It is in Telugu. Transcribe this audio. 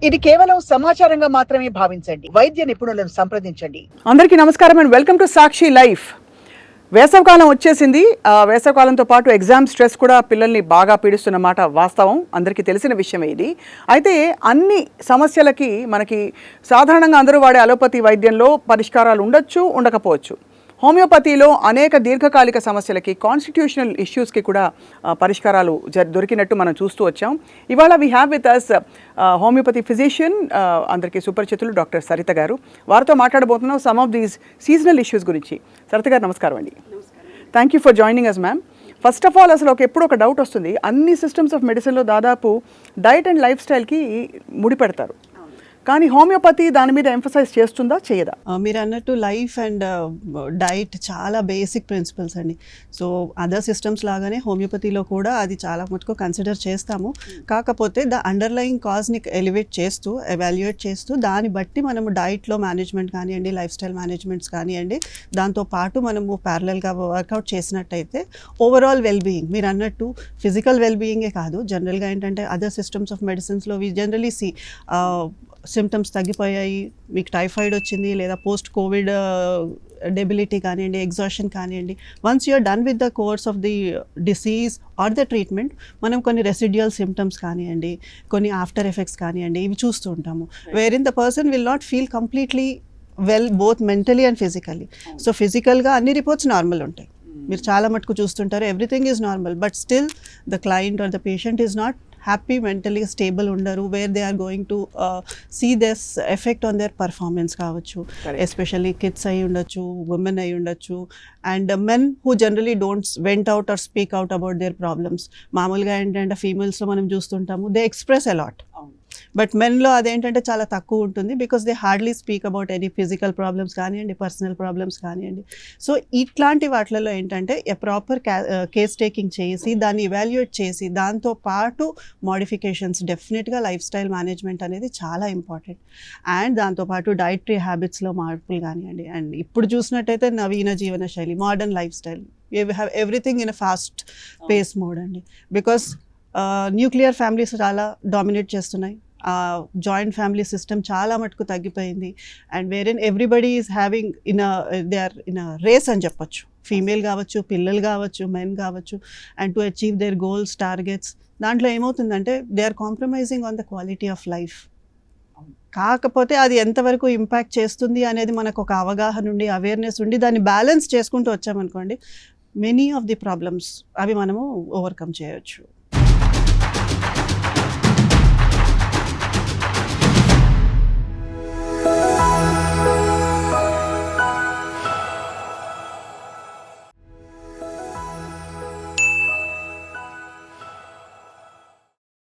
ఇది కేవలం సమాచారంగా మాత్రమే భావించండి. వైద్య నిపుణులను సంప్రదించండి. అందరికీ నమస్కారం and welcome to Sakshi life. వేసవకాలం వచ్చేసింది. వేసవకాలంతో పాటు ఎగ్జామ్ స్ట్రెస్ కూడా పిల్లల్ని బాగా పీడిస్తున్నమాట వాస్తవం, అందరికీ తెలిసిన విషయమే ఇది. అయితే అన్ని సమస్యలకి మనకి సాధారణంగా అందరూ వాడే అలోపతి వైద్యంలో పరిష్కారాలు ఉండొచ్చు, ఉండకపోవచ్చు. హోమియోపతిలో అనేక దీర్ఘకాలిక సమస్యలకి, కాన్స్టిట్యూషనల్ ఇష్యూస్కి కూడా పరిష్కారాలు దొరికినట్టు మనం చూస్తూ వచ్చాం. ఇవాళ we have with us homeopathy physician, అందరికీ సుపరిచితులు డాక్టర్ సరిత గారు. వారితో మాట్లాడబోతున్నాం some of these seasonal issues గురించి. సరిత గారు నమస్కారం అండి. Thank you for joining us ma'am. First of all అసలు ఎప్పుడు ఒక డౌట్ వస్తుంది, అన్ని సిస్టమ్స్ ఆఫ్ మెడిసిన్లో దాదాపు డైట్ అండ్ లైఫ్ స్టైల్కి ముడిపెడతారు, కానీ హోమియోపతి దాని మీద ఎంఫసైజ్ చేస్తుందా, చేయదా? మీరు అన్నట్టు లైఫ్ అండ్ డైట్ చాలా బేసిక్ ప్రిన్సిపల్స్ అండి. సో అదర్ సిస్టమ్స్ లాగానే హోమియోపతిలో కూడా అది చాలా మటుకు కన్సిడర్ చేస్తాము. కాకపోతే ద అండర్లయింగ్ కాజ్ని ఎలివేట్ చేస్తూ, ఎవాల్యుయేట్ చేస్తూ, దాన్ని బట్టి మనము డైట్లో మేనేజ్మెంట్ కానివ్వండి, లైఫ్ స్టైల్ మేనేజ్మెంట్స్ కానివ్వండి, దాంతోపాటు మనము ప్యారలల్గా వర్కౌట్ చేసినట్టయితే ఓవరాల్ వెల్బీయింగ్, మీరు అన్నట్టు ఫిజికల్ వెల్బీయింగే కాదు, జనరల్గా ఏంటంటే అదర్ సిస్టమ్స్ ఆఫ్ మెడిసిన్స్లో వి జనరలీ సీ సిమ్టమ్స్ తగ్గిపోయాయి, మీకు టైఫాయిడ్ వచ్చింది, లేదా పోస్ట్ కోవిడ్ డెబిలిటీ కానివ్వండి, ఎగ్జాషన్ కానివ్వండి, once you're done with the course of the disease or the treatment, మనం కొన్ని రెసిడ్యువల్ సిమ్టమ్స్ కానివ్వండి, కొన్ని ఆఫ్టర్ ఎఫెక్ట్స్ కానివ్వండి, ఇవి చూస్తూ ఉంటాము. Where in the person will not feel completely well both mentally and physically. So ఫిజికల్గా అన్ని రిపోర్ట్స్ నార్మల్ ఉంటాయి, మీరు చాలా మటుకు చూస్తుంటారు, everything is normal, but still the client or the patient is not happy, mentally stable ఉండరు, where they are going to see this effect on their performance కావచ్చు. ఎస్పెషల్లీ కిడ్స్ అయి ఉండొచ్చు, ఉమెన్ అయి ఉండొచ్చు, and men who generally don't went out or speak out about their problems. మామూలుగా ఏంటంటే ఫీమేల్స్లో మనం చూస్తుంటాము, దే ఎక్స్ప్రెస్ అలాట్, బట్ మెన్లో అదేంటంటే చాలా తక్కువ ఉంటుంది, because they hardly speak about any physical problems కానివ్వండి, పర్సనల్ ప్రాబ్లమ్స్ కానివ్వండి. సో ఇట్లాంటి వాటిలలో ఏంటంటే ప్రాపర్ కేస్ టేకింగ్ చేసి, దాన్ని ఇవాల్యుయేట్ చేసి, దాంతో పాటు మోడిఫికేషన్స్, డెఫినెట్గా లైఫ్ స్టైల్ మేనేజ్మెంట్ అనేది చాలా ఇంపార్టెంట్. అండ్ దాంతోపాటు డైటరీ హ్యాబిట్స్లో మార్పులు కానివ్వండి, అండ్ ఇప్పుడు చూసినట్టయితే నవీన జీవన శైలి, modern life style, you have everything in a fast pace mode అండి. బికాస్ న్యూక్లియర్ ఫ్యామిలీస్ చాలా డామినేట్ చేస్తున్నాయి, జాయింట్ ఫ్యామిలీ సిస్టమ్ చాలా మటుకు తగ్గిపోయింది, and where in everybody is having they are in a race అని చెప్పొచ్చు, ఫీమేల్ కావచ్చు, పిల్లలు కావచ్చు, మెన్ కావచ్చు, and to achieve their goals, targets. దాంట్లో ఏమవుతుందంటే they are compromising on the quality of life. కాకపోతే అది ఎంతవరకు ఇంపాక్ట్ చేస్తుంది అనేది మనకు ఒక అవగాహన ఉండి, అవేర్నెస్ ఉండి, దాన్ని బ్యాలెన్స్ చేసుకుంటూ వచ్చామనుకోండి, మెనీ ఆఫ్ ది ప్రాబ్లమ్స్ అవి మనము ఓవర్కమ్ చేయొచ్చు.